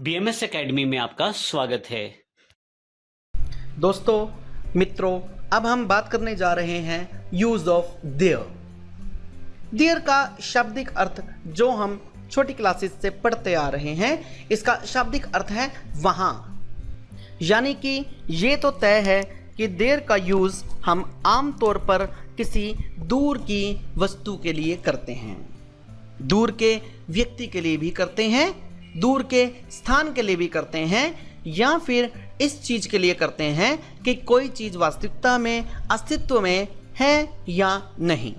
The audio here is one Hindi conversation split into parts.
BMS एकेडमी में आपका स्वागत है। दोस्तों, मित्रों, अब हम बात करने जा रहे हैं यूज ऑफ देयर। देयर का शाब्दिक अर्थ जो हम छोटी क्लासेस से पढ़ते आ रहे हैं, इसका शाब्दिक अर्थ है वहां। यानी कि ये तो तय है कि देयर का यूज हम आम तौर पर किसी दूर की वस्तु के लिए करते हैं, दूर के व्यक्ति के लिए भी करते हैं, दूर के स्थान के लिए भी करते हैं, या फिर इस चीज के लिए करते हैं कि कोई चीज वास्तविकता में अस्तित्व में है या नहीं।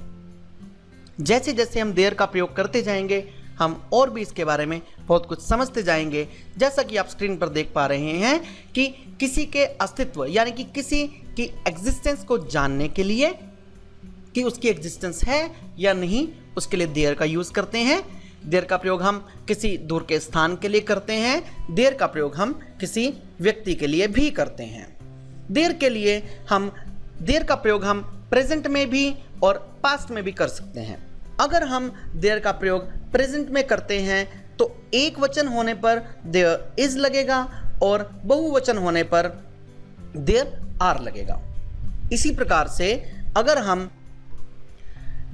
जैसे जैसे हम देयर का प्रयोग करते जाएंगे, हम और भी इसके बारे में बहुत कुछ समझते जाएंगे। जैसा कि आप स्क्रीन पर देख पा रहे हैं कि किसी के अस्तित्व यानी कि किसी की एग्जिस्टेंस को जानने के लिए कि उसकी एग्जिस्टेंस है या नहीं, उसके लिए देयर का यूज करते हैं। देयर का प्रयोग हम किसी दूर के स्थान के लिए करते हैं। देयर का प्रयोग हम किसी व्यक्ति के लिए भी करते हैं। देयर का प्रयोग हम प्रेजेंट में भी और पास्ट में भी कर सकते हैं। अगर हम देयर का प्रयोग प्रेजेंट में करते हैं तो एक वचन होने पर देयर इज लगेगा और बहुवचन होने पर देयर आर लगेगा। इसी प्रकार से अगर हम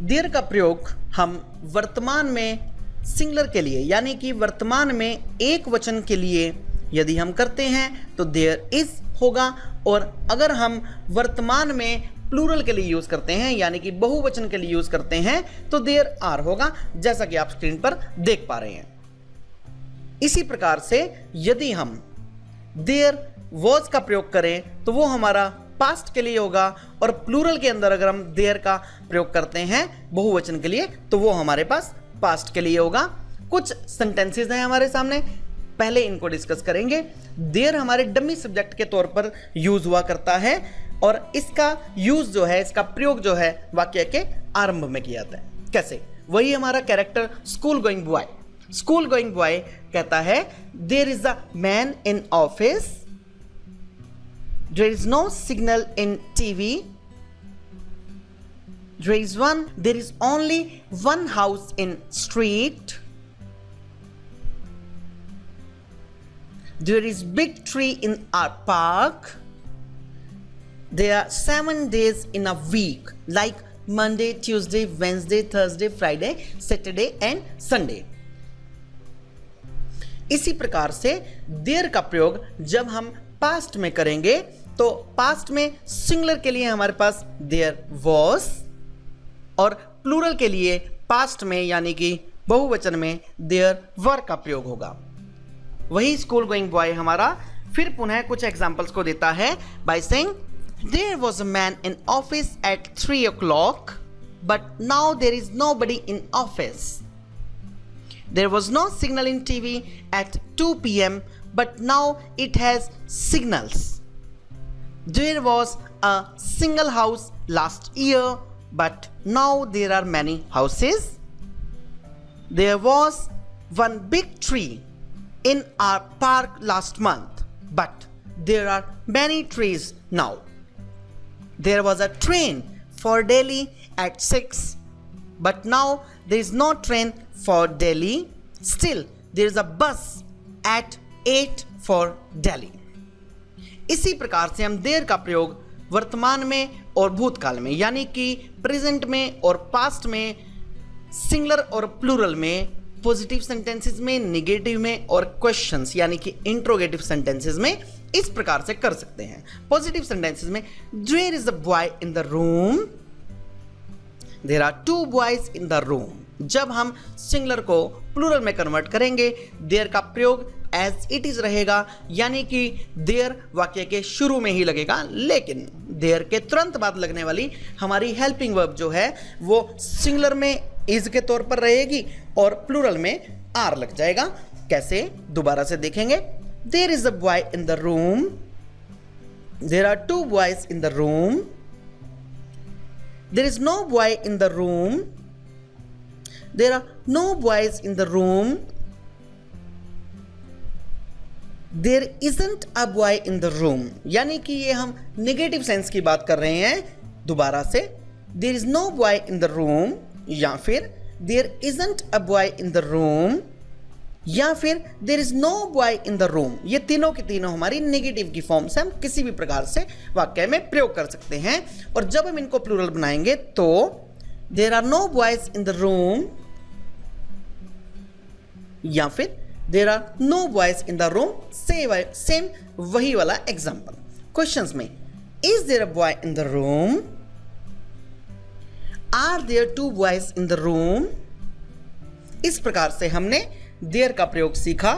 देयर का प्रयोग हम वर्तमान में सिंगुलर के लिए यानी कि वर्तमान में एक वचन के लिए यदि हम करते हैं तो देयर इज होगा, और अगर हम वर्तमान में प्लूरल के लिए यूज करते हैं यानी कि बहुवचन के लिए यूज करते हैं तो देयर आर होगा, जैसा कि आप स्क्रीन पर देख पा रहे हैं। इसी प्रकार से यदि हम देयर वॉज का प्रयोग करें तो वो हमारा पास्ट के लिए होगा, और प्लूरल के अंदर अगर हम देयर का प्रयोग करते हैं बहुवचन के लिए तो वो हमारे पास पास्ट के लिए होगा। कुछ सेंटेंसेस हैं हमारे सामने, पहले इनको डिस्कस करेंगे। देयर हमारे डमी सब्जेक्ट के तौर पर यूज हुआ करता है, और इसका यूज जो है, इसका प्रयोग जो है वाक्य के आरंभ में किया जाता है। कैसे? वही हमारा character school going boy. School going boy कहता है there is a man in office, there is no signal in TV, there is only one house in street, there is big tree in our park, there are 7 days in a week like Monday, Tuesday, Wednesday, Thursday, Friday, Saturday and Sunday। इसी प्रकार से देयर का प्रयोग जब हम पास्ट में करेंगे तो पास्ट में सिंगुलर के लिए हमारे पास देयर वॉज, और प्लूरल के लिए पास्ट में यानी कि बहुवचन में देयर वर का प्रयोग होगा। वही स्कूल गोइंग बॉय हमारा फिर पुनः कुछ एग्जांपल्स को देता है by saying there was a man in office at 3 o'clock but now there is nobody in office, there was no signal in TV at 2 PM but now it has signals, there was a single house last year but now there are many houses, there was one big tree in our park last month but there are many trees now, there was a train for Delhi at 6 but now there is no train for Delhi, still there is a bus at 8 for Delhi। इसी प्रकार से हम देयर का प्रयोग वर्तमान में और भूतकाल में यानी कि प्रेजेंट में और पास्ट में, सिंगुलर और प्लूरल में, पॉजिटिव सेंटेंसेस में, नेगेटिव में और क्वेश्चंस यानी कि इंट्रोगेटिव सेंटेंसेस में इस प्रकार से कर सकते हैं। पॉजिटिव सेंटेंसेस में there is a boy in the room, there are 2 boys in the room. जब हम सिंगुलर को प्लूरल में कन्वर्ट करेंगे देयर का प्रयोग एज इट इज रहेगा, यानी कि देयर वाक्य के शुरू में ही लगेगा, लेकिन देयर के तुरंत बाद लगने वाली हमारी हेल्पिंग वर्ब जो है वो सिंगुलर में इज के तौर पर रहेगी और प्लूरल में आर लग जाएगा। कैसे? दोबारा से देखेंगे। There is a boy in the room, there are 2 boys in the room, there is no boy in the room, there are no boys in the room, there isn't a boy in the room, यानी कि ये हम नेगेटिव सेंस की बात कर रहे हैं। दोबारा से, there is no boy in the room, या फिर there isn't a boy in the room, या फिर there is no boy in the room. ये तीनों की तीनों हमारी नेगेटिव की फॉर्म से हम किसी भी प्रकार से वाक्य में प्रयोग कर सकते हैं। और जब हम इनको प्लूरल बनाएंगे तो there are no boys in the room, या फिर there are no boys in the room, same वही वाला एग्जाम्पल। क्वेश्चंस में is there a boy in the room, are there two boys in the room. इस प्रकार से हमने देयर का प्रयोग सीखा।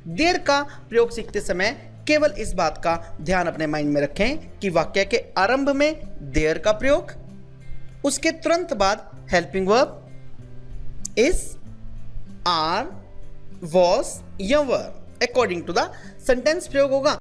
देयर का प्रयोग सीखते समय केवल इस बात का ध्यान अपने माइंड में रखें कि वाक्य के आरंभ में देयर का प्रयोग, उसके तुरंत बाद helping verb is, are, was या were according to the sentence प्रयोग होगा।